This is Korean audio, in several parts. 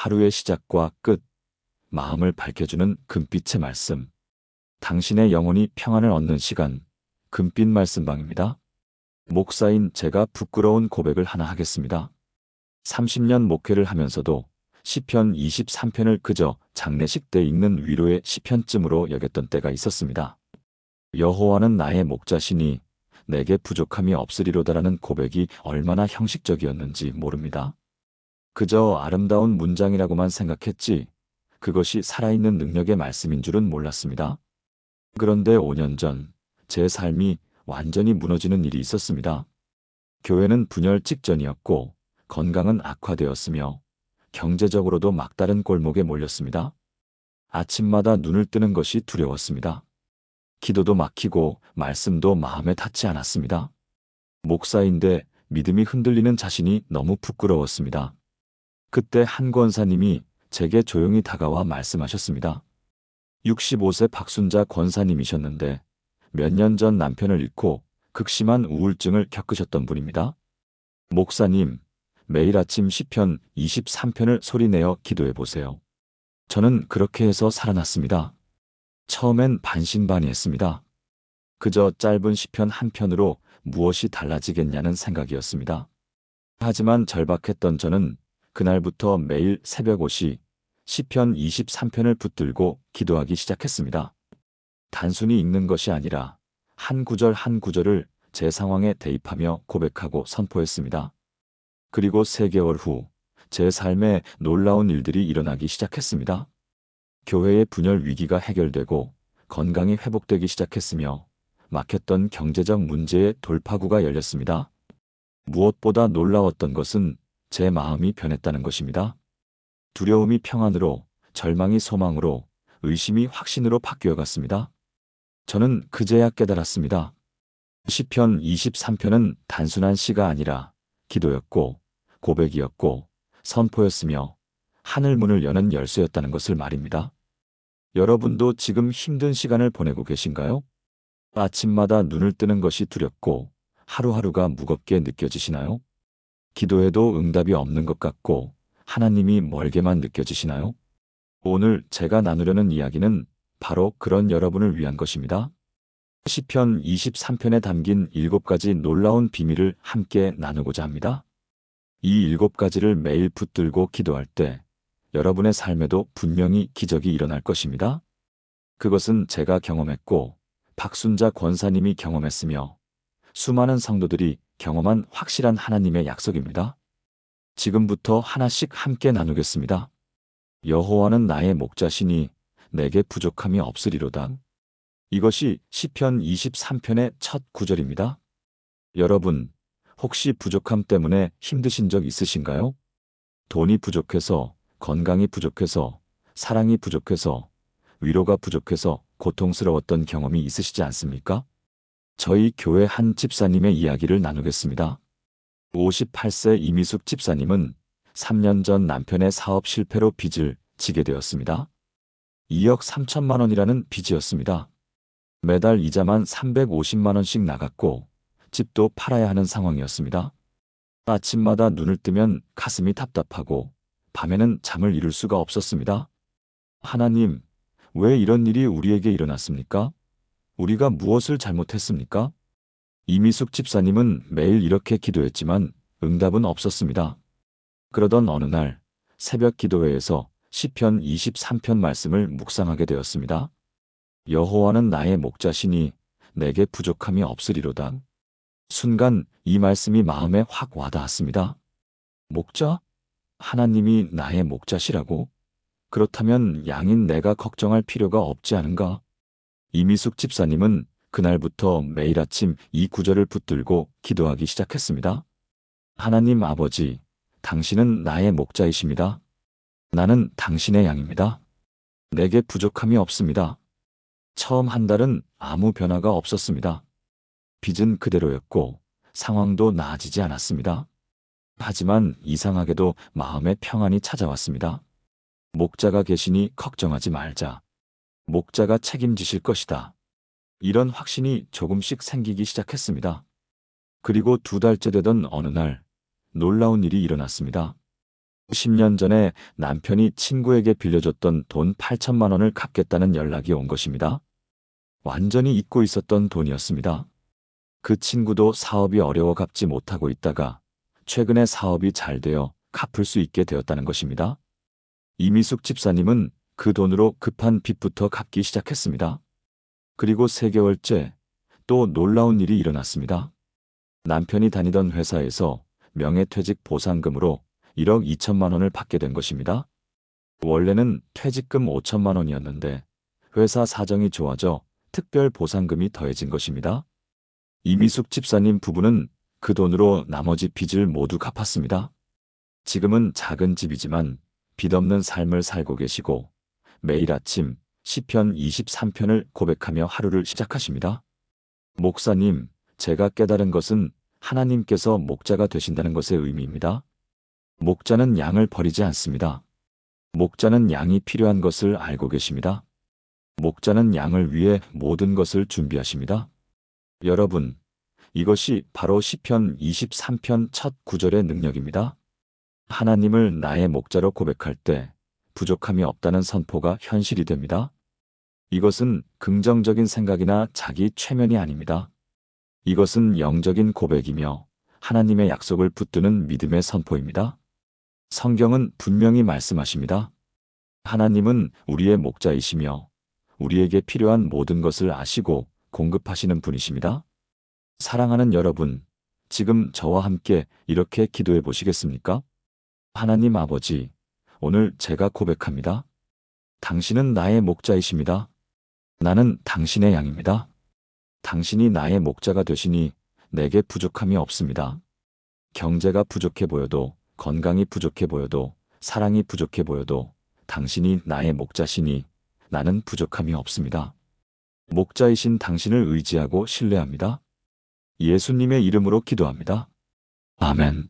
하루의 시작과 끝, 마음을 밝혀주는 금빛의 말씀. 당신의 영혼이 평안을 얻는 시간, 금빛 말씀방입니다. 목사인 제가 부끄러운 고백을 하나 하겠습니다. 30년 목회를 하면서도 시편 23편을 그저 장례식 때 읽는 위로의 시편쯤으로 여겼던 때가 있었습니다. 여호와는 나의 목자시니 내게 부족함이 없으리로다라는 고백이 얼마나 형식적이었는지 모릅니다. 그저 아름다운 문장이라고만 생각했지 그것이 살아있는 능력의 말씀인 줄은 몰랐습니다. 그런데 5년 전 제 삶이 완전히 무너지는 일이 있었습니다. 교회는 분열 직전이었고 건강은 악화되었으며 경제적으로도 막다른 골목에 몰렸습니다. 아침마다 눈을 뜨는 것이 두려웠습니다. 기도도 막히고 말씀도 마음에 닿지 않았습니다. 목사인데 믿음이 흔들리는 자신이 너무 부끄러웠습니다. 그때 한 권사님이 제게 조용히 다가와 말씀하셨습니다. 65세 박순자 권사님이셨는데 몇 년 전 남편을 잃고 극심한 우울증을 겪으셨던 분입니다. 목사님, 매일 아침 시편 23편을 소리내어 기도해 보세요. 저는 그렇게 해서 살아났습니다. 처음엔 반신반의했습니다. 그저 짧은 시편 한 편으로 무엇이 달라지겠냐는 생각이었습니다. 하지만 절박했던 저는 그날부터 매일 새벽 5시 시편 23편을 붙들고 기도하기 시작했습니다. 단순히 읽는 것이 아니라 한 구절 한 구절을 제 상황에 대입하며 고백하고 선포했습니다. 그리고 3개월 후 제 삶에 놀라운 일들이 일어나기 시작했습니다. 교회의 분열 위기가 해결되고 건강이 회복되기 시작했으며 막혔던 경제적 문제의 돌파구가 열렸습니다. 무엇보다 놀라웠던 것은 제 마음이 변했다는 것입니다. 두려움이 평안으로, 절망이 소망으로, 의심이 확신으로 바뀌어갔습니다. 저는 그제야 깨달았습니다. 시편 23편은 단순한 시가 아니라 기도였고 고백이었고 선포였으며 하늘 문을 여는 열쇠였다는 것을 말입니다. 여러분도 지금 힘든 시간을 보내고 계신가요? 아침마다 눈을 뜨는 것이 두렵고 하루하루가 무겁게 느껴지시나요? 기도해도 응답이 없는 것 같고 하나님이 멀게만 느껴지시나요? 오늘 제가 나누려는 이야기는 바로 그런 여러분을 위한 것입니다. 시편 23편에 담긴 7가지 놀라운 비밀을 함께 나누고자 합니다. 이 7가지를 매일 붙들고 기도할 때 여러분의 삶에도 분명히 기적이 일어날 것입니다. 그것은 제가 경험했고 박순자 권사님이 경험했으며 수많은 성도들이 경험한 확실한 하나님의 약속입니다. 지금부터 하나씩 함께 나누겠습니다. 여호와는 나의 목자시니 내게 부족함이 없으리로다. 이것이 시편 23편의 첫 구절입니다. 여러분, 혹시 부족함 때문에 힘드신 적 있으신가요? 돈이 부족해서, 건강이 부족해서, 사랑이 부족해서, 위로가 부족해서 고통스러웠던 경험이 있으시지 않습니까? 저희 교회 한 집사님의 이야기를 나누겠습니다. 58세 이미숙 집사님은 3년 전 남편의 사업 실패로 빚을 지게 되었습니다. 2억 3천만 원이라는 빚이었습니다. 매달 이자만 350만 원씩 나갔고 집도 팔아야 하는 상황이었습니다. 아침마다 눈을 뜨면 가슴이 답답하고 밤에는 잠을 이룰 수가 없었습니다. 하나님, 왜 이런 일이 우리에게 일어났습니까? 우리가 무엇을 잘못했습니까? 이미숙 집사님은 매일 이렇게 기도했지만 응답은 없었습니다. 그러던 어느 날 새벽 기도회에서 시편 23편 말씀을 묵상하게 되었습니다. 여호와는 나의 목자시니 내게 부족함이 없으리로다. 순간 이 말씀이 마음에 확 와닿았습니다. 목자? 하나님이 나의 목자시라고? 그렇다면 양인 내가 걱정할 필요가 없지 않은가? 이미숙 집사님은 그날부터 매일 아침 이 구절을 붙들고 기도하기 시작했습니다. 하나님 아버지, 당신은 나의 목자이십니다. 나는 당신의 양입니다. 내게 부족함이 없습니다. 처음 한 달은 아무 변화가 없었습니다. 빚은 그대로였고 상황도 나아지지 않았습니다. 하지만 이상하게도 마음의 평안이 찾아왔습니다. 목자가 계시니 걱정하지 말자. 목자가 책임지실 것이다. 이런 확신이 조금씩 생기기 시작했습니다. 그리고 2달째 되던 어느 날 놀라운 일이 일어났습니다. 10년 전에 남편이 친구에게 빌려줬던 돈 8천만 원을 갚겠다는 연락이 온 것입니다. 완전히 잊고 있었던 돈이었습니다. 그 친구도 사업이 어려워 갚지 못하고 있다가 최근에 사업이 잘 되어 갚을 수 있게 되었다는 것입니다. 이미숙 집사님은 그 돈으로 급한 빚부터 갚기 시작했습니다. 그리고 3개월째 또 놀라운 일이 일어났습니다. 남편이 다니던 회사에서 명예퇴직 보상금으로 1억 2천만 원을 받게 된 것입니다. 원래는 퇴직금 5천만 원이었는데 회사 사정이 좋아져 특별 보상금이 더해진 것입니다. 이미숙 집사님 부부는 그 돈으로 나머지 빚을 모두 갚았습니다. 지금은 작은 집이지만 빚 없는 삶을 살고 계시고 매일 아침 시편 23편을 고백하며 하루를 시작하십니다. 목사님, 제가 깨달은 것은 하나님께서 목자가 되신다는 것의 의미입니다. 목자는 양을 버리지 않습니다. 목자는 양이 필요한 것을 알고 계십니다. 목자는 양을 위해 모든 것을 준비하십니다. 여러분, 이것이 바로 시편 23편 첫 구절의 능력입니다. 하나님을 나의 목자로 고백할 때 부족함이 없다는 선포가 현실이 됩니다. 이것은 긍정적인 생각이나 자기 최면이 아닙니다. 이것은 영적인 고백이며 하나님의 약속을 붙드는 믿음의 선포입니다. 성경은 분명히 말씀하십니다. 하나님은 우리의 목자이시며 우리에게 필요한 모든 것을 아시고 공급하시는 분이십니다. 사랑하는 여러분, 지금 저와 함께 이렇게 기도해 보시겠습니까? 하나님 아버지, 오늘 제가 고백합니다. 당신은 나의 목자이십니다. 나는 당신의 양입니다. 당신이 나의 목자가 되시니 내게 부족함이 없습니다. 경제가 부족해 보여도, 건강이 부족해 보여도, 사랑이 부족해 보여도 당신이 나의 목자시니 나는 부족함이 없습니다. 목자이신 당신을 의지하고 신뢰합니다. 예수님의 이름으로 기도합니다. 아멘.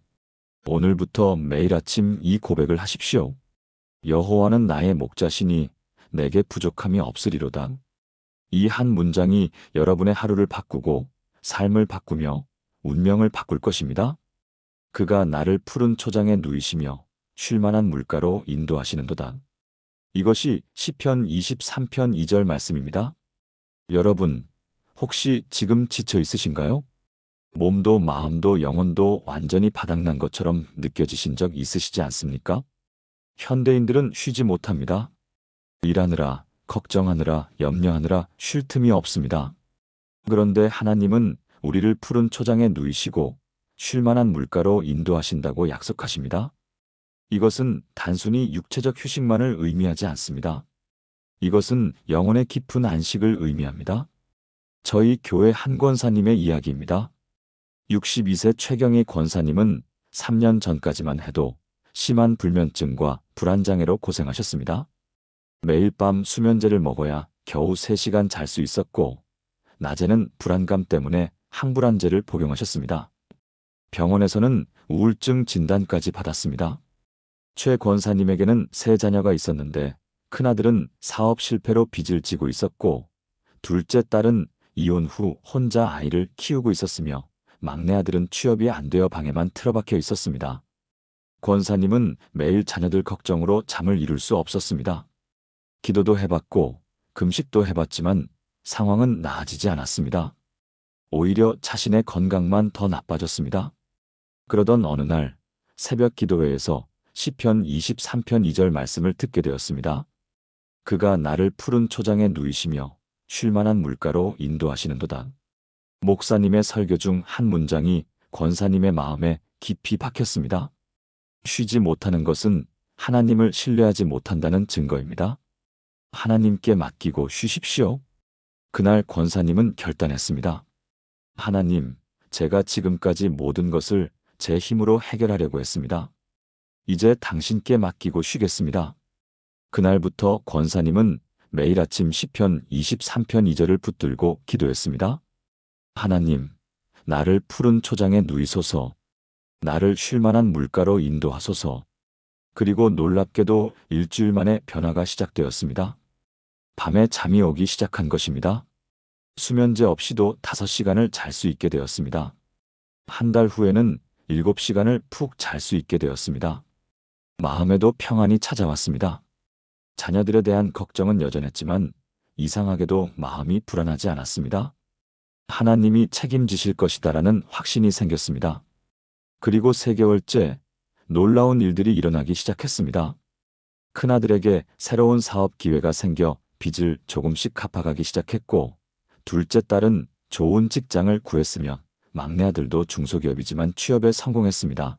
오늘부터 매일 아침 이 고백을 하십시오. 여호와는 나의 목자시니 내게 부족함이 없으리로다. 이 한 문장이 여러분의 하루를 바꾸고 삶을 바꾸며 운명을 바꿀 것입니다. 그가 나를 푸른 초장에 누이시며 쉴만한 물가로 인도하시는도다. 이것이 시편 23편 2절 말씀입니다. 여러분, 혹시 지금 지쳐 있으신가요? 몸도 마음도 영혼도 완전히 바닥난 것처럼 느껴지신 적 있으시지 않습니까? 현대인들은 쉬지 못합니다. 일하느라, 걱정하느라, 염려하느라 쉴 틈이 없습니다. 그런데 하나님은 우리를 푸른 초장에 누이시고 쉴만한 물가로 인도하신다고 약속하십니다. 이것은 단순히 육체적 휴식만을 의미하지 않습니다. 이것은 영혼의 깊은 안식을 의미합니다. 저희 교회 한 권사님의 이야기입니다. 62세 최경희 권사님은 3년 전까지만 해도 심한 불면증과 불안장애로 고생하셨습니다. 매일 밤 수면제를 먹어야 겨우 3시간 잘 수 있었고 낮에는 불안감 때문에 항불안제를 복용하셨습니다. 병원에서는 우울증 진단까지 받았습니다. 최 권사님에게는 3자녀가 있었는데 큰아들은 사업 실패로 빚을 지고 있었고 둘째 딸은 이혼 후 혼자 아이를 키우고 있었으며 막내 아들은 취업이 안 되어 방에만 틀어박혀 있었습니다. 권사님은 매일 자녀들 걱정으로 잠을 이룰 수 없었습니다. 기도도 해봤고 금식도 해봤지만 상황은 나아지지 않았습니다. 오히려 자신의 건강만 더 나빠졌습니다. 그러던 어느 날 새벽 기도회에서 시편 23편 2절 말씀을 듣게 되었습니다. 그가 나를 푸른 초장에 누이시며 쉴만한 물가로 인도하시는도다. 목사님의 설교 중 한 문장이 권사님의 마음에 깊이 박혔습니다. 쉬지 못하는 것은 하나님을 신뢰하지 못한다는 증거입니다. 하나님께 맡기고 쉬십시오. 그날 권사님은 결단했습니다. 하나님, 제가 지금까지 모든 것을 제 힘으로 해결하려고 했습니다. 이제 당신께 맡기고 쉬겠습니다. 그날부터 권사님은 매일 아침 시편 23편 2절을 붙들고 기도했습니다. 하나님, 나를 푸른 초장에 누이소서, 나를 쉴만한 물가로 인도하소서. 그리고 놀랍게도 일주일 만에 변화가 시작되었습니다. 밤에 잠이 오기 시작한 것입니다. 수면제 없이도 5시간을 잘 수 있게 되었습니다. 한 달 후에는 7시간을 푹 잘 수 있게 되었습니다. 마음에도 평안이 찾아왔습니다. 자녀들에 대한 걱정은 여전했지만 이상하게도 마음이 불안하지 않았습니다. 하나님이 책임지실 것이다라는 확신이 생겼습니다. 그리고 3개월째 놀라운 일들이 일어나기 시작했습니다. 큰아들에게 새로운 사업 기회가 생겨 빚을 조금씩 갚아가기 시작했고, 둘째 딸은 좋은 직장을 구했으며 막내 아들도 중소기업이지만 취업에 성공했습니다.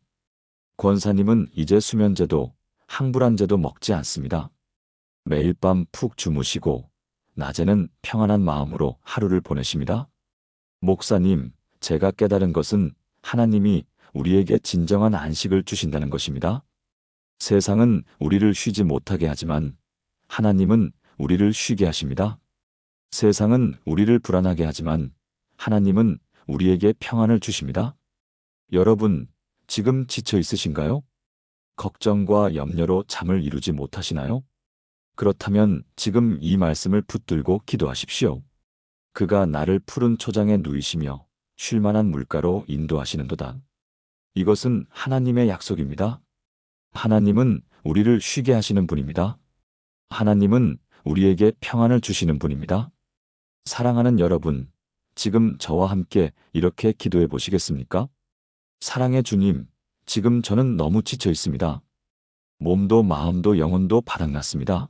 권사님은 이제 수면제도, 항불안제도 먹지 않습니다. 매일 밤 푹 주무시고 낮에는 평안한 마음으로 하루를 보내십니다. 목사님, 제가 깨달은 것은 하나님이 우리에게 진정한 안식을 주신다는 것입니다. 세상은 우리를 쉬지 못하게 하지만 하나님은 우리를 쉬게 하십니다. 세상은 우리를 불안하게 하지만 하나님은 우리에게 평안을 주십니다. 여러분, 지금 지쳐 있으신가요? 걱정과 염려로 잠을 이루지 못하시나요? 그렇다면 지금 이 말씀을 붙들고 기도하십시오. 그가 나를 푸른 초장에 누이시며 쉴 만한 물가로 인도하시는도다. 이것은 하나님의 약속입니다. 하나님은 우리를 쉬게 하시는 분입니다. 하나님은 우리에게 평안을 주시는 분입니다. 사랑하는 여러분, 지금 저와 함께 이렇게 기도해 보시겠습니까? 사랑의 주님, 지금 저는 너무 지쳐 있습니다. 몸도 마음도 영혼도 바닥났습니다.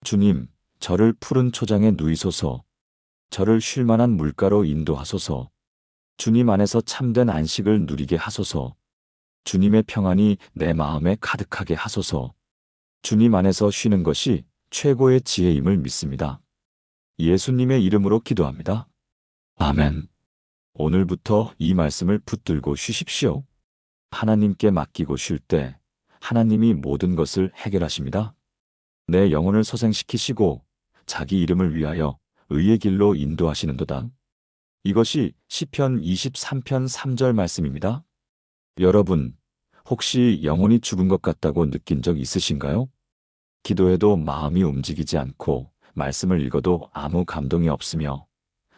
주님, 저를 푸른 초장에 누이소서. 저를 쉴 만한 물가로 인도하소서. 주님 안에서 참된 안식을 누리게 하소서. 주님의 평안이 내 마음에 가득하게 하소서. 주님 안에서 쉬는 것이 최고의 지혜임을 믿습니다. 예수님의 이름으로 기도합니다. 아멘. 오늘부터 이 말씀을 붙들고 쉬십시오. 하나님께 맡기고 쉴 때 하나님이 모든 것을 해결하십니다. 내 영혼을 소생시키시고 자기 이름을 위하여 의의 길로 인도하시는도다. 이것이 시편 23편 3절 말씀입니다. 여러분, 혹시 영혼이 죽은 것 같다고 느낀 적 있으신가요? 기도해도 마음이 움직이지 않고 말씀을 읽어도 아무 감동이 없으며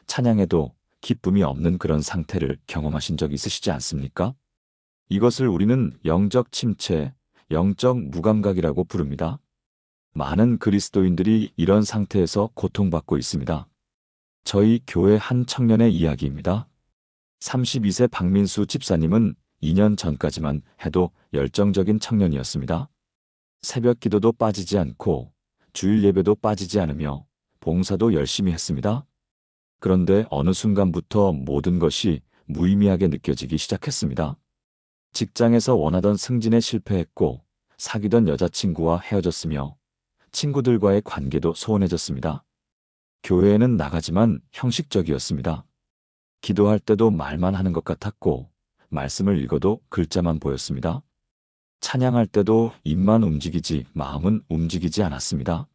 찬양해도 기쁨이 없는 그런 상태를 경험하신 적 있으시지 않습니까? 이것을 우리는 영적 침체, 영적 무감각이라고 부릅니다. 많은 그리스도인들이 이런 상태에서 고통받고 있습니다. 저희 교회 한 청년의 이야기입니다. 32세 박민수 집사님은 2년 전까지만 해도 열정적인 청년이었습니다. 새벽 기도도 빠지지 않고 주일 예배도 빠지지 않으며 봉사도 열심히 했습니다. 그런데 어느 순간부터 모든 것이 무의미하게 느껴지기 시작했습니다. 직장에서 원하던 승진에 실패했고 사귀던 여자친구와 헤어졌으며 친구들과의 관계도 소원해졌습니다. 교회에는 나가지만 형식적이었습니다. 기도할 때도 말만 하는 것 같았고 말씀을 읽어도 글자만 보였습니다. 찬양할 때도 입만 움직이지 마음은 움직이지 않았습니다.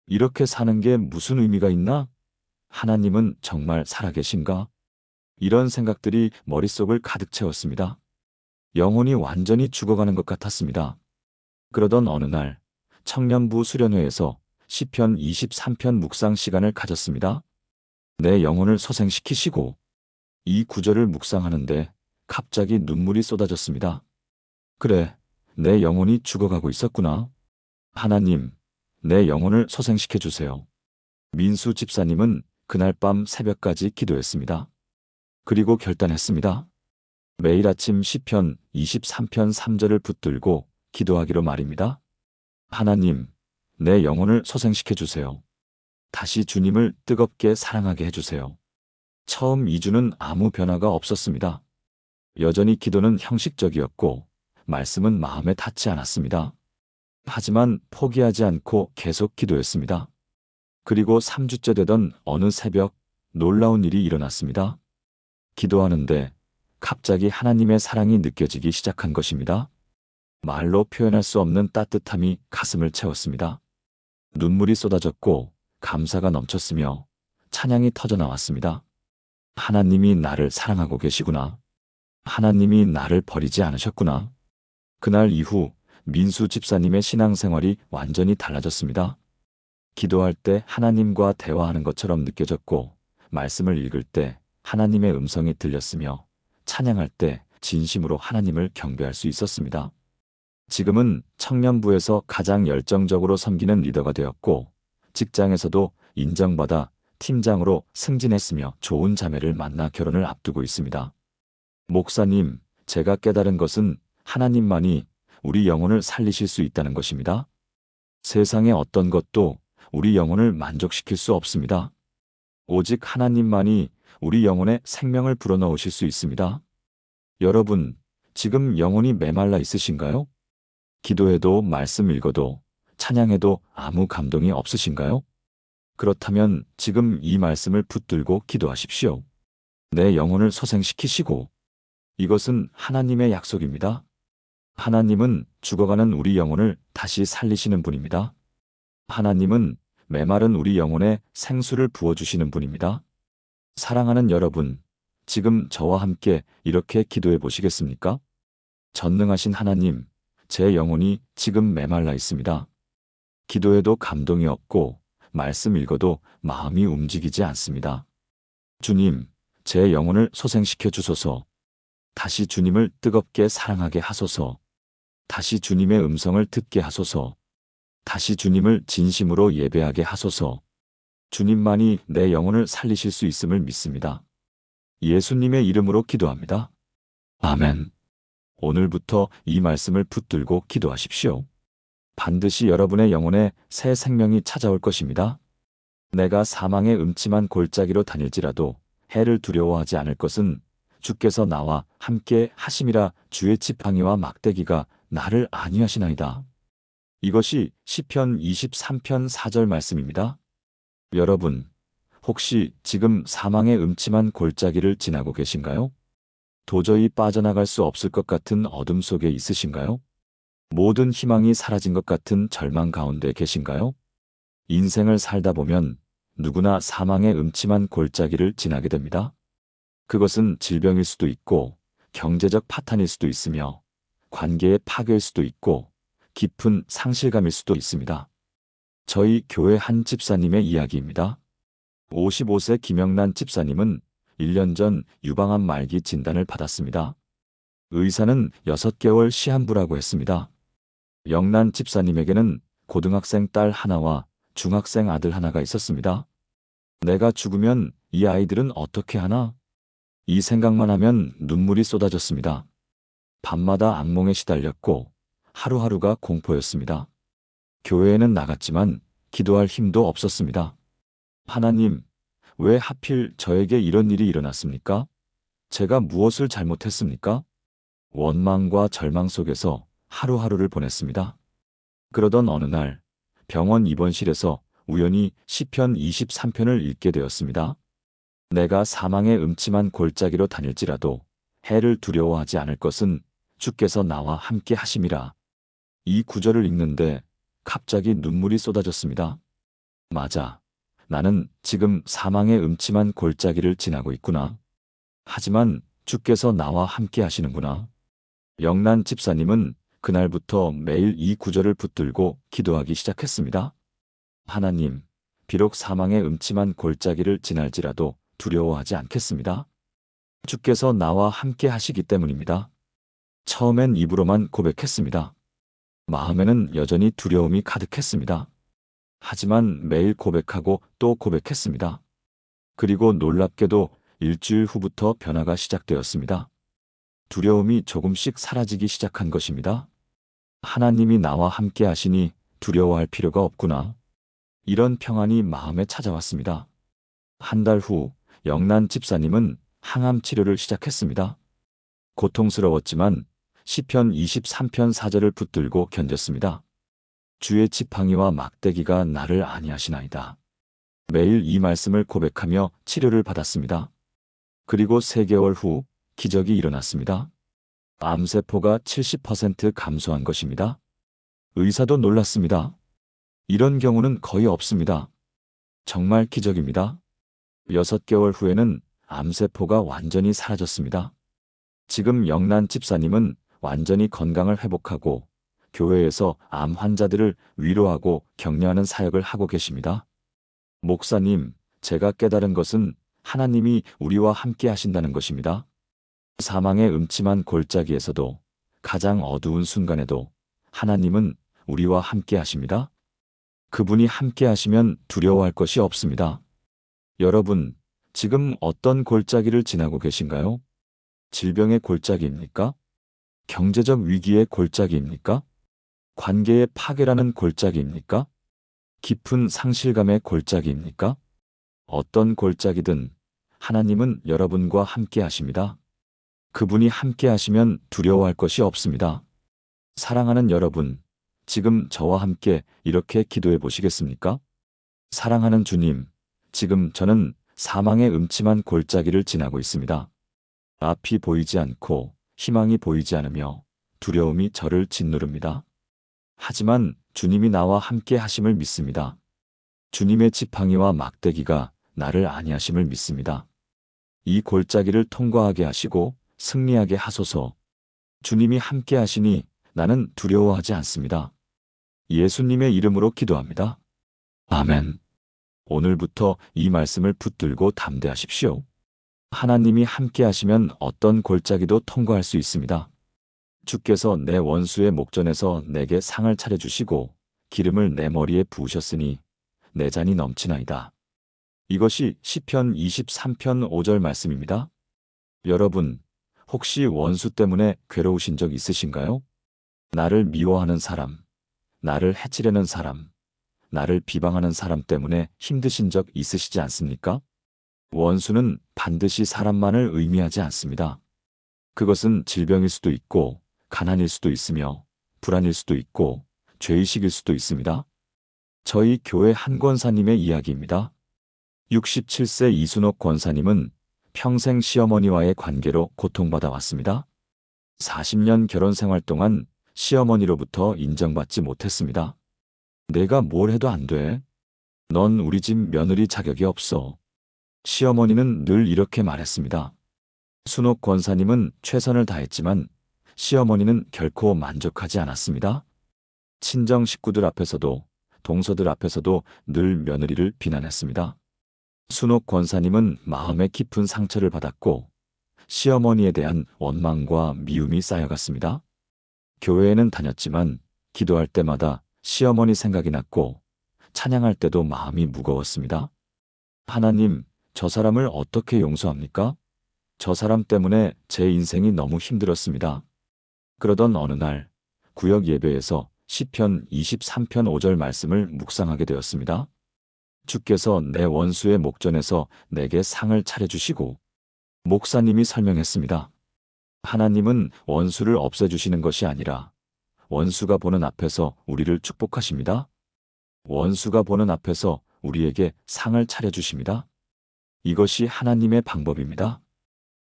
이렇게 사는 게 무슨 의미가 있나? 하나님은 정말 살아계신가? 이런 생각들이 머릿속을 가득 채웠습니다. 영혼이 완전히 죽어가는 것 같았습니다. 그러던 어느 날 청년부 수련회에서 시편 23편 묵상 시간을 가졌습니다. 내 영혼을 소생시키시고 이 구절을 묵상하는데 갑자기 눈물이 쏟아졌습니다. 그래, 내 영혼이 죽어가고 있었구나. 하나님, 내 영혼을 소생시켜 주세요. 민수 집사님은 그날 밤 새벽까지 기도했습니다. 그리고 결단했습니다. 매일 아침 시편 23편 3절을 붙들고 기도하기로 말입니다. 하나님, 내 영혼을 소생시켜 주세요. 다시 주님을 뜨겁게 사랑하게 해주세요. 처음 2주는 아무 변화가 없었습니다. 여전히 기도는 형식적이었고 말씀은 마음에 닿지 않았습니다. 하지만 포기하지 않고 계속 기도했습니다. 그리고 3주째 되던 어느 새벽 놀라운 일이 일어났습니다. 기도하는데 갑자기 하나님의 사랑이 느껴지기 시작한 것입니다. 말로 표현할 수 없는 따뜻함이 가슴을 채웠습니다. 눈물이 쏟아졌고 감사가 넘쳤으며 찬양이 터져나왔습니다. 하나님이 나를 사랑하고 계시구나. 하나님이 나를 버리지 않으셨구나. 그날 이후 민수 집사님의 신앙생활이 완전히 달라졌습니다. 기도할 때 하나님과 대화하는 것처럼 느껴졌고 말씀을 읽을 때 하나님의 음성이 들렸으며 찬양할 때 진심으로 하나님을 경배할 수 있었습니다. 지금은 청년부에서 가장 열정적으로 섬기는 리더가 되었고, 직장에서도 인정받아 팀장으로 승진했으며 좋은 자매를 만나 결혼을 앞두고 있습니다. 목사님, 제가 깨달은 것은 하나님만이 우리 영혼을 살리실 수 있다는 것입니다. 세상의 어떤 것도 우리 영혼을 만족시킬 수 없습니다. 오직 하나님만이 우리 영혼에 생명을 불어넣으실 수 있습니다. 여러분, 지금 영혼이 메말라 있으신가요? 기도해도 말씀 읽어도 찬양해도 아무 감동이 없으신가요? 그렇다면 지금 이 말씀을 붙들고 기도하십시오. 내 영혼을 소생시키시고, 이것은 하나님의 약속입니다. 하나님은 죽어가는 우리 영혼을 다시 살리시는 분입니다. 하나님은 메마른 우리 영혼에 생수를 부어주시는 분입니다. 사랑하는 여러분, 지금 저와 함께 이렇게 기도해 보시겠습니까? 전능하신 하나님, 제 영혼이 지금 메말라 있습니다. 기도해도 감동이 없고, 말씀 읽어도 마음이 움직이지 않습니다. 주님, 제 영혼을 소생시켜 주소서. 다시 주님을 뜨겁게 사랑하게 하소서. 다시 주님의 음성을 듣게 하소서. 다시 주님을 진심으로 예배하게 하소서. 주님만이 내 영혼을 살리실 수 있음을 믿습니다. 예수님의 이름으로 기도합니다. 아멘. 오늘부터 이 말씀을 붙들고 기도하십시오. 반드시 여러분의 영혼에 새 생명이 찾아올 것입니다. 내가 사망의 음침한 골짜기로 다닐지라도 해를 두려워하지 않을 것은 주께서 나와 함께 하심이라. 주의 지팡이와 막대기가 나를 안위하시나이다. 이것이 시편 23편 4절 말씀입니다. 여러분, 혹시 지금 사망의 음침한 골짜기를 지나고 계신가요? 도저히 빠져나갈 수 없을 것 같은 어둠 속에 있으신가요? 모든 희망이 사라진 것 같은 절망 가운데 계신가요? 인생을 살다 보면 누구나 사망의 음침한 골짜기를 지나게 됩니다. 그것은 질병일 수도 있고, 경제적 파탄일 수도 있으며, 관계의 파괴일 수도 있고, 깊은 상실감일 수도 있습니다. 저희 교회 한 집사님의 이야기입니다. 55세 김영란 집사님은 1년 전 유방암 말기 진단을 받았습니다. 의사는 6개월 시한부라고 했습니다. 영란 집사님에게는 고등학생 딸 하나와 중학생 아들 하나가 있었습니다. 내가 죽으면 이 아이들은 어떻게 하나? 이 생각만 하면 눈물이 쏟아졌습니다. 밤마다 악몽에 시달렸고 하루하루가 공포였습니다. 교회에는 나갔지만 기도할 힘도 없었습니다. 하나님, 왜 하필 저에게 이런 일이 일어났습니까? 제가 무엇을 잘못했습니까? 원망과 절망 속에서 하루하루를 보냈습니다. 그러던 어느 날 병원 입원실에서 우연히 시편 23편을 읽게 되었습니다. 내가 사망의 음침한 골짜기로 다닐지라도 해를 두려워하지 않을 것은 주께서 나와 함께 하심이라. 이 구절을 읽는데 갑자기 눈물이 쏟아졌습니다. 맞아. 나는 지금 사망의 음침한 골짜기를 지나고 있구나. 하지만 주께서 나와 함께 하시는구나. 영란 집사님은 그날부터 매일 이 구절을 붙들고 기도하기 시작했습니다. 하나님, 비록 사망의 음침한 골짜기를 지날지라도 두려워하지 않겠습니다. 주께서 나와 함께 하시기 때문입니다. 처음엔 입으로만 고백했습니다. 마음에는 여전히 두려움이 가득했습니다. 하지만 매일 고백하고 또 고백했습니다. 그리고 놀랍게도 일주일 후부터 변화가 시작되었습니다. 두려움이 조금씩 사라지기 시작한 것입니다. 하나님이 나와 함께 하시니 두려워할 필요가 없구나. 이런 평안이 마음에 찾아왔습니다. 한 달 후 영란 집사님은 항암 치료를 시작했습니다. 고통스러웠지만 시편 23편 4절을 붙들고 견뎠습니다. 주의 지팡이와 막대기가 나를 안위하시나이다. 매일 이 말씀을 고백하며 치료를 받았습니다. 그리고 3개월 후 기적이 일어났습니다. 암세포가 70% 감소한 것입니다. 의사도 놀랐습니다. 이런 경우는 거의 없습니다. 정말 기적입니다. 6개월 후에는 암세포가 완전히 사라졌습니다. 지금 영란 집사님은 완전히 건강을 회복하고 교회에서 암 환자들을 위로하고 격려하는 사역을 하고 계십니다. 목사님, 제가 깨달은 것은 하나님이 우리와 함께 하신다는 것입니다. 사망의 음침한 골짜기에서도, 가장 어두운 순간에도 하나님은 우리와 함께 하십니다. 그분이 함께 하시면 두려워할 것이 없습니다. 여러분, 지금 어떤 골짜기를 지나고 계신가요? 질병의 골짜기입니까? 경제적 위기의 골짜기입니까? 관계의 파괴라는 골짜기입니까? 깊은 상실감의 골짜기입니까? 어떤 골짜기든 하나님은 여러분과 함께 하십니다. 그분이 함께 하시면 두려워할 것이 없습니다. 사랑하는 여러분, 지금 저와 함께 이렇게 기도해 보시겠습니까? 사랑하는 주님, 지금 저는 사망의 음침한 골짜기를 지나고 있습니다. 앞이 보이지 않고 희망이 보이지 않으며 두려움이 저를 짓누릅니다. 하지만 주님이 나와 함께 하심을 믿습니다. 주님의 지팡이와 막대기가 나를 안위하심을 믿습니다. 이 골짜기를 통과하게 하시고 승리하게 하소서. 주님이 함께 하시니 나는 두려워하지 않습니다. 예수님의 이름으로 기도합니다. 아멘. 오늘부터 이 말씀을 붙들고 담대하십시오. 하나님이 함께 하시면 어떤 골짜기도 통과할 수 있습니다. 주께서 내 원수의 목전에서 내게 상을 차려주시고 기름을 내 머리에 부으셨으니 내 잔이 넘치나이다. 이것이 시편 23편 5절 말씀입니다. 여러분, 혹시 원수 때문에 괴로우신 적 있으신가요? 나를 미워하는 사람, 나를 해치려는 사람, 나를 비방하는 사람 때문에 힘드신 적 있으시지 않습니까? 원수는 반드시 사람만을 의미하지 않습니다. 그것은 질병일 수도 있고 가난일 수도 있으며 불안일 수도 있고 죄의식일 수도 있습니다. 저희 교회 한 권사님의 이야기입니다. 67세 이순옥 권사님은 평생 시어머니와의 관계로 고통받아 왔습니다. 40년 결혼 생활 동안 시어머니로부터 인정받지 못했습니다. 내가 뭘 해도 안 돼. 넌 우리 집 며느리 자격이 없어. 시어머니는 늘 이렇게 말했습니다. 순옥 권사님은 최선을 다했지만 시어머니는 결코 만족하지 않았습니다. 친정 식구들 앞에서도 동서들 앞에서도 늘 며느리를 비난했습니다. 순옥 권사님은 마음에 깊은 상처를 받았고 시어머니에 대한 원망과 미움이 쌓여갔습니다. 교회에는 다녔지만 기도할 때마다 시어머니 생각이 났고 찬양할 때도 마음이 무거웠습니다. 하나님, 저 사람을 어떻게 용서합니까? 저 사람 때문에 제 인생이 너무 힘들었습니다. 그러던 어느 날 구역 예배에서 시편 23편 5절 말씀을 묵상하게 되었습니다. 주께서 내 원수의 목전에서 내게 상을 차려주시고 목사님이 설명했습니다. 하나님은 원수를 없애주시는 것이 아니라 원수가 보는 앞에서 우리를 축복하십니다. 원수가 보는 앞에서 우리에게 상을 차려주십니다. 이것이 하나님의 방법입니다.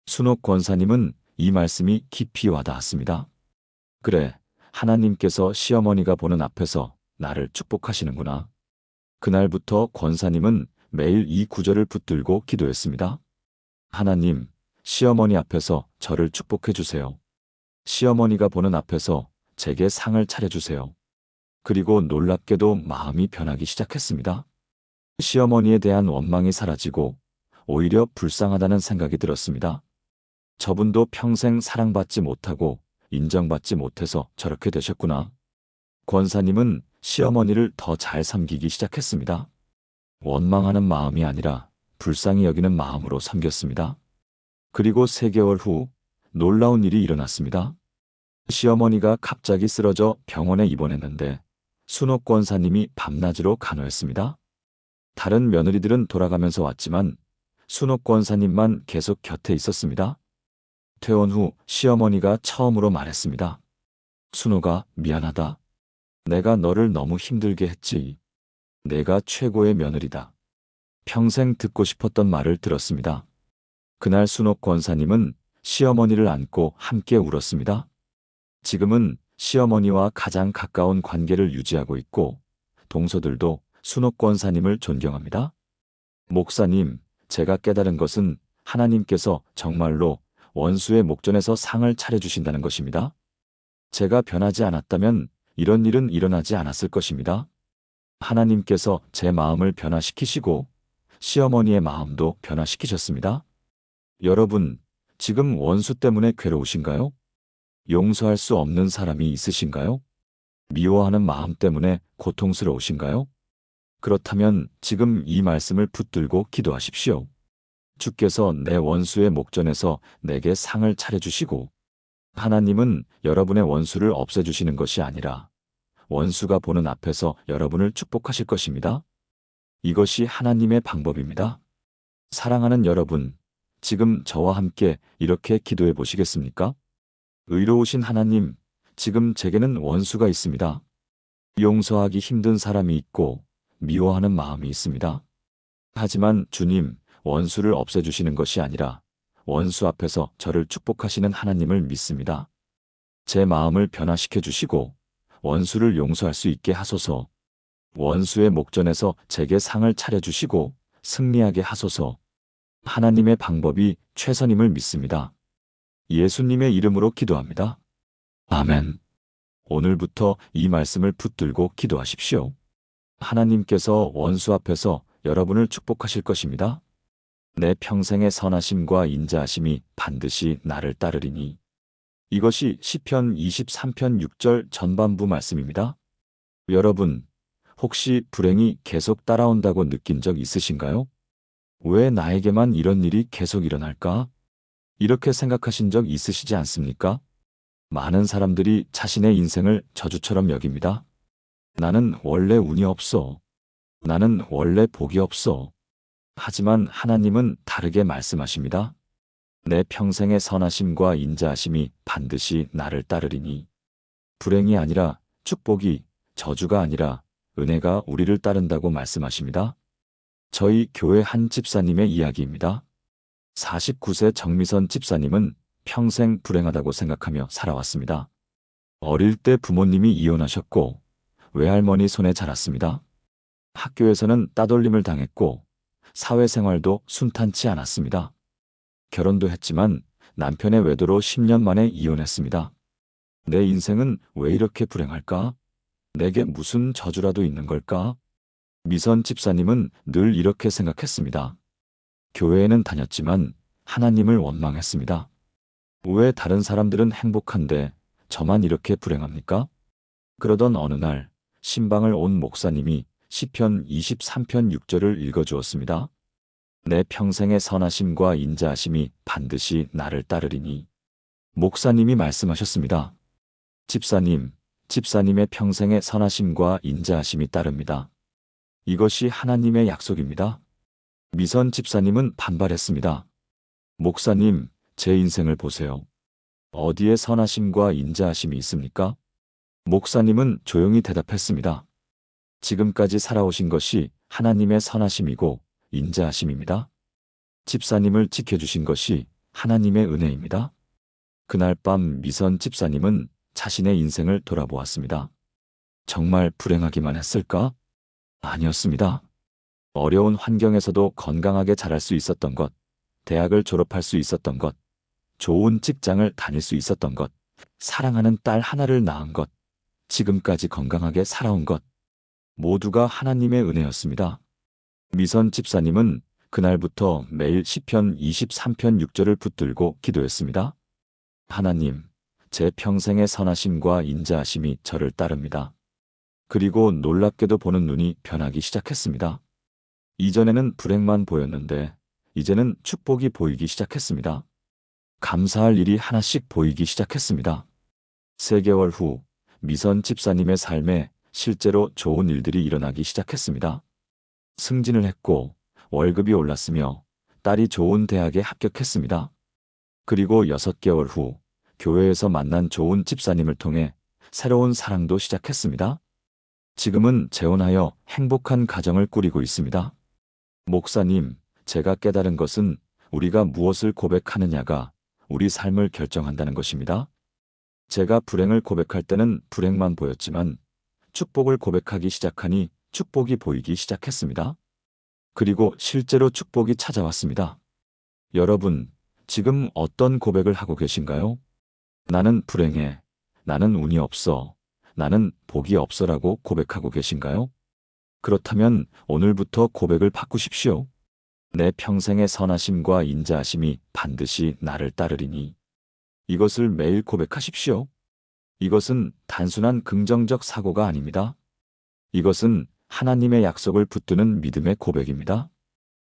순옥 권사님은 이 말씀이 깊이 와닿았습니다. 그래, 하나님께서 시어머니가 보는 앞에서 나를 축복하시는구나. 그날부터 권사님은 매일 이 구절을 붙들고 기도했습니다. 하나님, 시어머니 앞에서 저를 축복해 주세요. 시어머니가 보는 앞에서 제게 상을 차려주세요. 그리고 놀랍게도 마음이 변하기 시작했습니다. 시어머니에 대한 원망이 사라지고 오히려 불쌍하다는 생각이 들었습니다. 저분도 평생 사랑받지 못하고 인정받지 못해서 저렇게 되셨구나. 권사님은 시어머니를 더 잘 섬기기 시작했습니다. 원망하는 마음이 아니라 불쌍히 여기는 마음으로 섬겼습니다. 그리고 3개월 후 놀라운 일이 일어났습니다. 시어머니가 갑자기 쓰러져 병원에 입원했는데 순옥 권사님이 밤낮으로 간호했습니다. 다른 며느리들은 돌아가면서 왔지만 순옥 권사님만 계속 곁에 있었습니다. 퇴원 후 시어머니가 처음으로 말했습니다. 순옥아, 미안하다. 내가 너를 너무 힘들게 했지. 내가 최고의 며느리다. 평생 듣고 싶었던 말을 들었습니다. 그날 순옥 권사님은 시어머니를 안고 함께 울었습니다. 지금은 시어머니와 가장 가까운 관계를 유지하고 있고 동서들도 순옥 권사님을 존경합니다. 목사님, 제가 깨달은 것은 하나님께서 정말로 원수의 목전에서 상을 차려주신다는 것입니다. 제가 변하지 않았다면 이런 일은 일어나지 않았을 것입니다. 하나님께서 제 마음을 변화시키시고 시어머니의 마음도 변화시키셨습니다. 여러분, 지금 원수 때문에 괴로우신가요? 용서할 수 없는 사람이 있으신가요? 미워하는 마음 때문에 고통스러우신가요? 그렇다면 지금 이 말씀을 붙들고 기도하십시오. 주께서 내 원수의 목전에서 내게 상을 차려주시고, 하나님은 여러분의 원수를 없애주시는 것이 아니라 원수가 보는 앞에서 여러분을 축복하실 것입니다. 이것이 하나님의 방법입니다. 사랑하는 여러분, 지금 저와 함께 이렇게 기도해 보시겠습니까? 의로우신 하나님, 지금 제게는 원수가 있습니다. 용서하기 힘든 사람이 있고 미워하는 마음이 있습니다. 하지만 주님, 원수를 없애주시는 것이 아니라 원수 앞에서 저를 축복하시는 하나님을 믿습니다. 제 마음을 변화시켜 주시고 원수를 용서할 수 있게 하소서. 원수의 목전에서 제게 상을 차려주시고 승리하게 하소서. 하나님의 방법이 최선임을 믿습니다. 예수님의 이름으로 기도합니다. 아멘. 오늘부터 이 말씀을 붙들고 기도하십시오. 하나님께서 원수 앞에서 여러분을 축복하실 것입니다. 내 평생의 선하심과 인자하심이 반드시 나를 따르리니. 이것이 시편 23편 6절 전반부 말씀입니다. 여러분, 혹시 불행이 계속 따라온다고 느낀 적 있으신가요? 왜 나에게만 이런 일이 계속 일어날까? 이렇게 생각하신 적 있으시지 않습니까? 많은 사람들이 자신의 인생을 저주처럼 여깁니다. 나는 원래 운이 없어. 나는 원래 복이 없어. 하지만 하나님은 다르게 말씀하십니다. 내 평생의 선하심과 인자하심이 반드시 나를 따르리니. 불행이 아니라 축복이, 저주가 아니라 은혜가 우리를 따른다고 말씀하십니다. 저희 교회 한 집사님의 이야기입니다. 49세 정미선 집사님은 평생 불행하다고 생각하며 살아왔습니다. 어릴 때 부모님이 이혼하셨고 외할머니 손에 자랐습니다. 학교에서는 따돌림을 당했고 사회생활도 순탄치 않았습니다. 결혼도 했지만 남편의 외도로 10년 만에 이혼했습니다. 내 인생은 왜 이렇게 불행할까? 내게 무슨 저주라도 있는 걸까? 미선 집사님은 늘 이렇게 생각했습니다. 교회에는 다녔지만 하나님을 원망했습니다. 왜 다른 사람들은 행복한데 저만 이렇게 불행합니까? 그러던 어느 날 신방을 온 목사님이 시편 23편 6절을 읽어주었습니다. 내 평생의 선하심과 인자하심이 반드시 나를 따르리니. 목사님이 말씀하셨습니다. 집사님의 평생의 선하심과 인자하심이 따릅니다. 이것이 하나님의 약속입니다. 미선 집사님은 반발했습니다. 목사님, 제 인생을 보세요. 어디에 선하심과 인자하심이 있습니까? 목사님은 조용히 대답했습니다. 지금까지 살아오신 것이 하나님의 선하심이고 인자하심입니다. 집사님을 지켜주신 것이 하나님의 은혜입니다. 그날 밤 미선 집사님은 자신의 인생을 돌아보았습니다. 정말 불행하기만 했을까? 아니었습니다. 어려운 환경에서도 건강하게 자랄 수 있었던 것, 대학을 졸업할 수 있었던 것, 좋은 직장을 다닐 수 있었던 것, 사랑하는 딸 하나를 낳은 것, 지금까지 건강하게 살아온 것, 모두가 하나님의 은혜였습니다. 미선 집사님은 그날부터 매일 시편 23편 6절을 붙들고 기도했습니다. 하나님, 제 평생의 선하심과 인자하심이 저를 따릅니다. 그리고 놀랍게도 보는 눈이 변하기 시작했습니다. 이전에는 불행만 보였는데 이제는 축복이 보이기 시작했습니다. 감사할 일이 하나씩 보이기 시작했습니다. 3개월 후 미선 집사님의 삶에 실제로 좋은 일들이 일어나기 시작했습니다. 승진을 했고 월급이 올랐으며 딸이 좋은 대학에 합격했습니다. 그리고 6개월 후 교회에서 만난 좋은 집사님을 통해 새로운 사랑도 시작했습니다. 지금은 재혼하여 행복한 가정을 꾸리고 있습니다. 목사님, 제가 깨달은 것은 우리가 무엇을 고백하느냐가 우리 삶을 결정한다는 것입니다. 제가 불행을 고백할 때는 불행만 보였지만 축복을 고백하기 시작하니 축복이 보이기 시작했습니다. 그리고 실제로 축복이 찾아왔습니다. 여러분, 지금 어떤 고백을 하고 계신가요? 나는 불행해. 나는 운이 없어. 나는 복이 없어라고 고백하고 계신가요? 그렇다면 오늘부터 고백을 바꾸십시오. 내 평생의 선하심과 인자하심이 반드시 나를 따르리니. 이것을 매일 고백하십시오. 이것은 단순한 긍정적 사고가 아닙니다. 이것은 하나님의 약속을 붙드는 믿음의 고백입니다.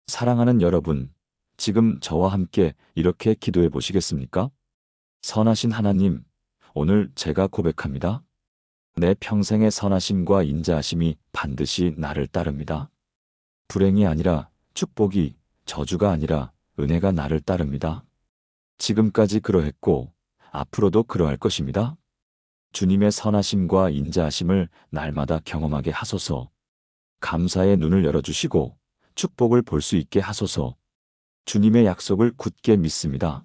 사랑하는 여러분, 지금 저와 함께 이렇게 기도해 보시겠습니까? 선하신 하나님, 오늘 제가 고백합니다. 내 평생의 선하심과 인자하심이 반드시 나를 따릅니다. 불행이 아니라 축복이, 저주가 아니라 은혜가 나를 따릅니다. 지금까지 그러했고 앞으로도 그러할 것입니다. 주님의 선하심과 인자하심을 날마다 경험하게 하소서. 감사의 눈을 열어주시고 축복을 볼 수 있게 하소서. 주님의 약속을 굳게 믿습니다.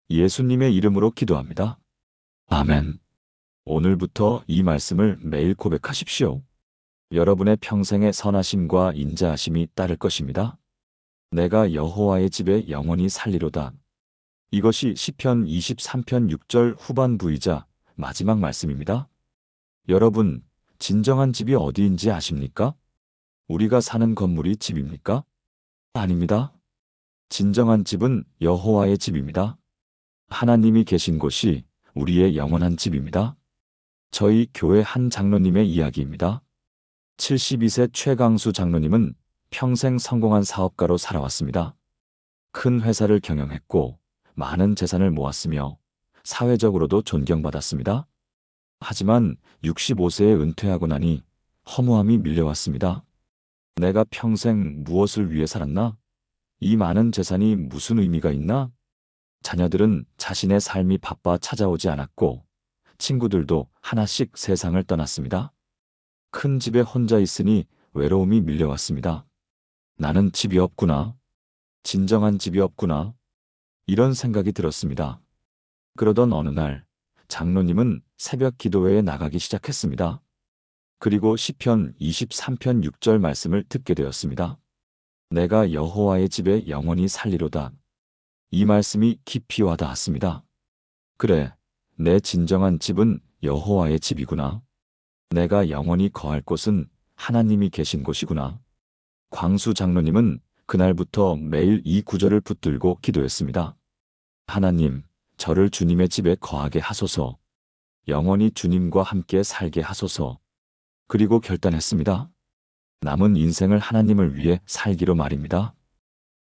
예수님의 이름으로 기도합니다. 아멘. 오늘부터 이 말씀을 매일 고백하십시오. 여러분의 평생의 선하심과 인자하심이 따를 것입니다. 내가 여호와의 집에 영원히 살리로다. 이것이 시편 23편 6절 후반부이자 마지막 말씀입니다. 여러분, 진정한 집이 어디인지 아십니까? 우리가 사는 건물이 집입니까? 아닙니다. 진정한 집은 여호와의 집입니다. 하나님이 계신 곳이 우리의 영원한 집입니다. 저희 교회 한 장로님의 이야기입니다. 72세 최강수 장로님은 평생 성공한 사업가로 살아왔습니다. 큰 회사를 경영했고 많은 재산을 모았으며 사회적으로도 존경받았습니다. 하지만 65세에 은퇴하고 나니 허무함이 밀려왔습니다. 내가 평생 무엇을 위해 살았나? 이 많은 재산이 무슨 의미가 있나? 자녀들은 자신의 삶이 바빠 찾아오지 않았고 친구들도 하나씩 세상을 떠났습니다. 큰 집에 혼자 있으니 외로움이 밀려왔습니다. 나는 집이 없구나. 진정한 집이 없구나. 이런 생각이 들었습니다. 그러던 어느 날 장로님은 새벽 기도회에 나가기 시작했습니다. 그리고 시편 23편 6절 말씀을 듣게 되었습니다. 내가 여호와의 집에 영원히 살리로다. 이 말씀이 깊이 와닿았습니다. 그래, 내 진정한 집은 여호와의 집이구나. 내가 영원히 거할 곳은 하나님이 계신 곳이구나. 광수 장로님은 그날부터 매일 이 구절을 붙들고 기도했습니다. 하나님, 저를 주님의 집에 거하게 하소서. 영원히 주님과 함께 살게 하소서. 그리고 결단했습니다. 남은 인생을 하나님을 위해 살기로 말입니다.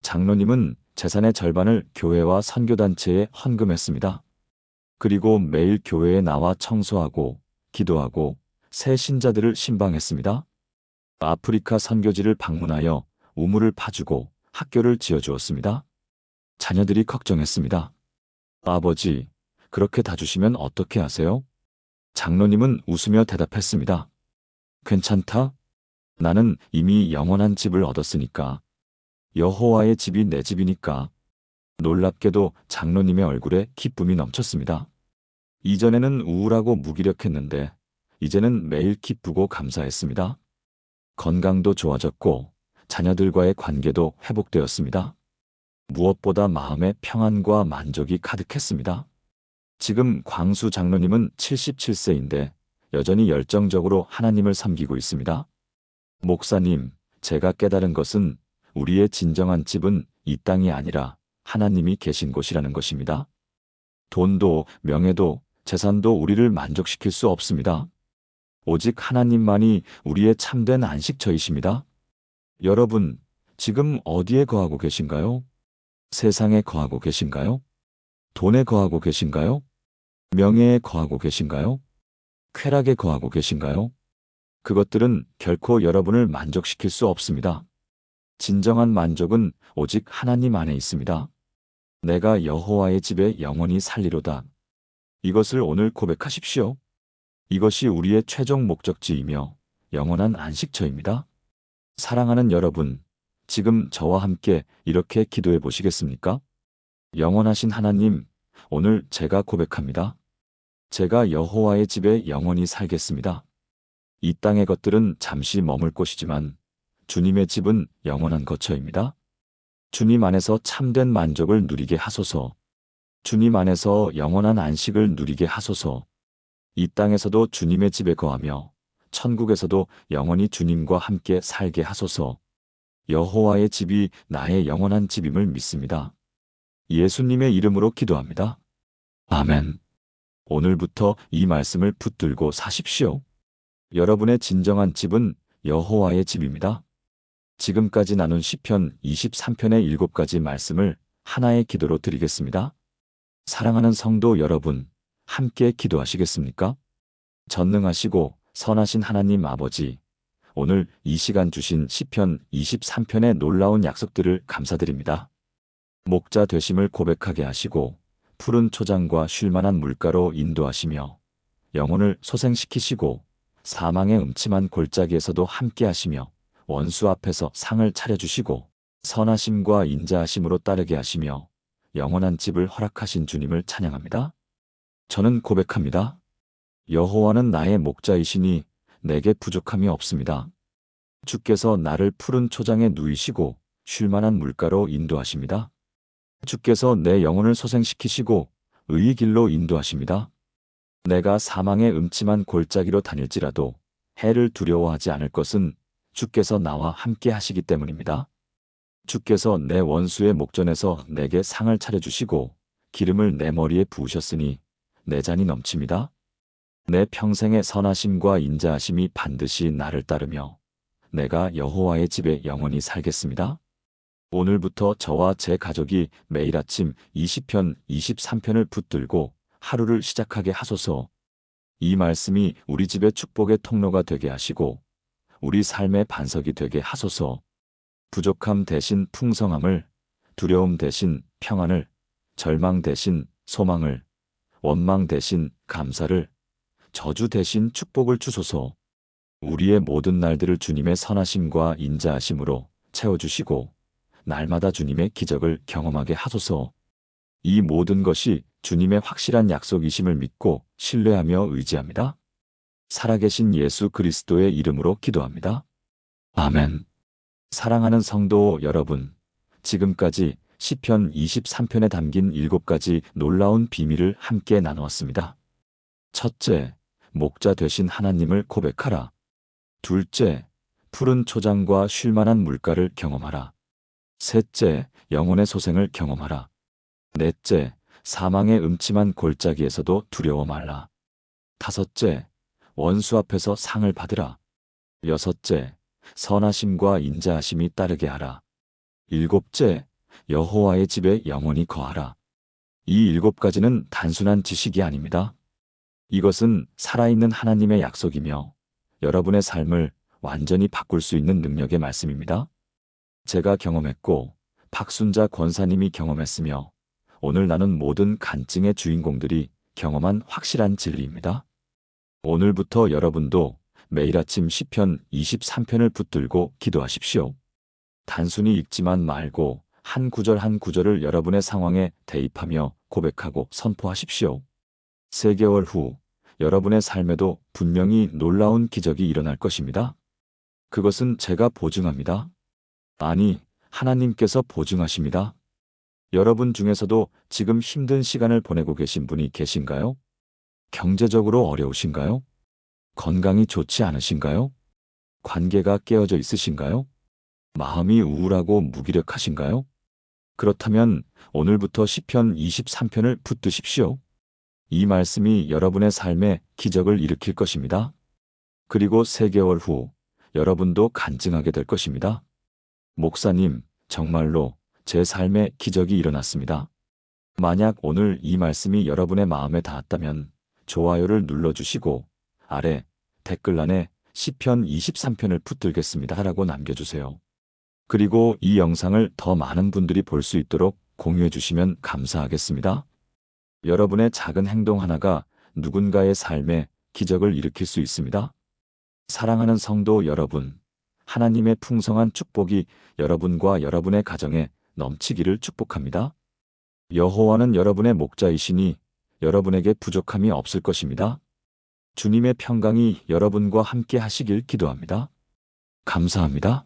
장로님은 재산의 절반을 교회와 선교단체에 헌금했습니다. 그리고 매일 교회에 나와 청소하고 기도하고 새 신자들을 신방했습니다. 아프리카 선교지를 방문하여 우물을 파주고 학교를 지어주었습니다. 자녀들이 걱정했습니다. 아버지, 그렇게 다 주시면 어떻게 하세요? 장로님은 웃으며 대답했습니다. 괜찮다. 나는 이미 영원한 집을 얻었으니까. 여호와의 집이 내 집이니까. 놀랍게도 장로님의 얼굴에 기쁨이 넘쳤습니다. 이전에는 우울하고 무기력했는데 이제는 매일 기쁘고 감사했습니다. 건강도 좋아졌고 자녀들과의 관계도 회복되었습니다. 무엇보다 마음의 평안과 만족이 가득했습니다. 지금 광수 장로님은 77세인데 여전히 열정적으로 하나님을 섬기고 있습니다. 목사님, 제가 깨달은 것은 우리의 진정한 집은 이 땅이 아니라 하나님이 계신 곳이라는 것입니다. 돈도 명예도 재산도 우리를 만족시킬 수 없습니다. 오직 하나님만이 우리의 참된 안식처이십니다. 여러분, 지금 어디에 거하고 계신가요? 세상에 거하고 계신가요? 돈에 거하고 계신가요? 명예에 거하고 계신가요? 쾌락에 거하고 계신가요? 그것들은 결코 여러분을 만족시킬 수 없습니다. 진정한 만족은 오직 하나님 안에 있습니다. 내가 여호와의 집에 영원히 살리로다. 이것을 오늘 고백하십시오. 이것이 우리의 최종 목적지이며 영원한 안식처입니다. 사랑하는 여러분, 지금 저와 함께 이렇게 기도해 보시겠습니까? 영원하신 하나님, 오늘 제가 고백합니다. 제가 여호와의 집에 영원히 살겠습니다. 이 땅의 것들은 잠시 머물 곳이지만 주님의 집은 영원한 거처입니다. 주님 안에서 참된 만족을 누리게 하소서. 주님 안에서 영원한 안식을 누리게 하소서. 이 땅에서도 주님의 집에 거하며 천국에서도 영원히 주님과 함께 살게 하소서. 여호와의 집이 나의 영원한 집임을 믿습니다. 예수님의 이름으로 기도합니다. 아멘. 오늘부터 이 말씀을 붙들고 사십시오. 여러분의 진정한 집은 여호와의 집입니다. 지금까지 나눈 시편 23편의 7가지 말씀을 하나의 기도로 드리겠습니다. 사랑하는 성도 여러분, 함께 기도하시겠습니까? 전능하시고 선하신 하나님 아버지, 오늘 이 시간 주신 시편 23편의 놀라운 약속들을 감사드립니다. 목자 되심을 고백하게 하시고 푸른 초장과 쉴만한 물가로 인도하시며 영혼을 소생시키시고 사망의 음침한 골짜기에서도 함께 하시며 원수 앞에서 상을 차려주시고 선하심과 인자하심으로 따르게 하시며 영원한 집을 허락하신 주님을 찬양합니다. 저는 고백합니다. 여호와는 나의 목자이시니 내게 부족함이 없습니다. 주께서 나를 푸른 초장에 누이시고 쉴만한 물가로 인도하십니다. 주께서 내 영혼을 소생시키시고 의의 길로 인도하십니다. 내가 사망의 음침한 골짜기로 다닐지라도 해를 두려워하지 않을 것은 주께서 나와 함께 하시기 때문입니다. 주께서 내 원수의 목전에서 내게 상을 차려주시고 기름을 내 머리에 부으셨으니 내 잔이 넘칩니다. 내 평생의 선하심과 인자하심이 반드시 나를 따르며 내가 여호와의 집에 영원히 살겠습니다. 오늘부터 저와 제 가족이 매일 아침 20편, 23편을 붙들고 하루를 시작하게 하소서. 이 말씀이 우리 집의 축복의 통로가 되게 하시고 우리 삶의 반석이 되게 하소서. 부족함 대신 풍성함을, 두려움 대신 평안을, 절망 대신 소망을, 원망 대신 감사를, 저주 대신 축복을 주소서. 우리의 모든 날들을 주님의 선하심과 인자하심으로 채워주시고 날마다 주님의 기적을 경험하게 하소서. 이 모든 것이 주님의 확실한 약속이심을 믿고 신뢰하며 의지합니다. 살아계신 예수 그리스도의 이름으로 기도합니다. 아멘. 사랑하는 성도 여러분, 지금까지 시편 23편에 담긴 7가지 놀라운 비밀을 함께 나누었습니다. 첫째, 목자 되신 하나님을 고백하라. 둘째, 푸른 초장과 쉴만한 물가를 경험하라. 셋째, 영혼의 소생을 경험하라. 넷째, 사망의 음침한 골짜기에서도 두려워 말라. 다섯째, 원수 앞에서 상을 받으라. 여섯째, 선하심과 인자하심이 따르게 하라. 일곱째, 여호와의 집에 영원히 거하라. 이 7가지는 단순한 지식이 아닙니다. 이것은 살아있는 하나님의 약속이며 여러분의 삶을 완전히 바꿀 수 있는 능력의 말씀입니다. 제가 경험했고 박순자 권사님이 경험했으며 오늘 나눈 모든 간증의 주인공들이 경험한 확실한 진리입니다. 오늘부터 여러분도 매일 아침 시편 23편을 붙들고 기도하십시오. 단순히 읽지만 말고 한 구절 한 구절을 여러분의 상황에 대입하며 고백하고 선포하십시오. 3개월 후 여러분의 삶에도 분명히 놀라운 기적이 일어날 것입니다. 그것은 제가 보증합니다. 아니, 하나님께서 보증하십니다. 여러분 중에서도 지금 힘든 시간을 보내고 계신 분이 계신가요? 경제적으로 어려우신가요? 건강이 좋지 않으신가요? 관계가 깨어져 있으신가요? 마음이 우울하고 무기력하신가요? 그렇다면 오늘부터 시편 23편을 붙드십시오. 이 말씀이 여러분의 삶에 기적을 일으킬 것입니다. 그리고 3개월 후 여러분도 간증하게 될 것입니다. 목사님, 정말로 제 삶에 기적이 일어났습니다. 만약 오늘 이 말씀이 여러분의 마음에 닿았다면 좋아요를 눌러주시고 아래 댓글란에 시편 23편을 붙들겠습니다 라고 남겨주세요. 그리고 이 영상을 더 많은 분들이 볼 수 있도록 공유해 주시면 감사하겠습니다. 여러분의 작은 행동 하나가 누군가의 삶에 기적을 일으킬 수 있습니다. 사랑하는 성도 여러분, 하나님의 풍성한 축복이 여러분과 여러분의 가정에 넘치기를 축복합니다. 여호와는 여러분의 목자이시니 여러분에게 부족함이 없을 것입니다. 주님의 평강이 여러분과 함께 하시길 기도합니다. 감사합니다.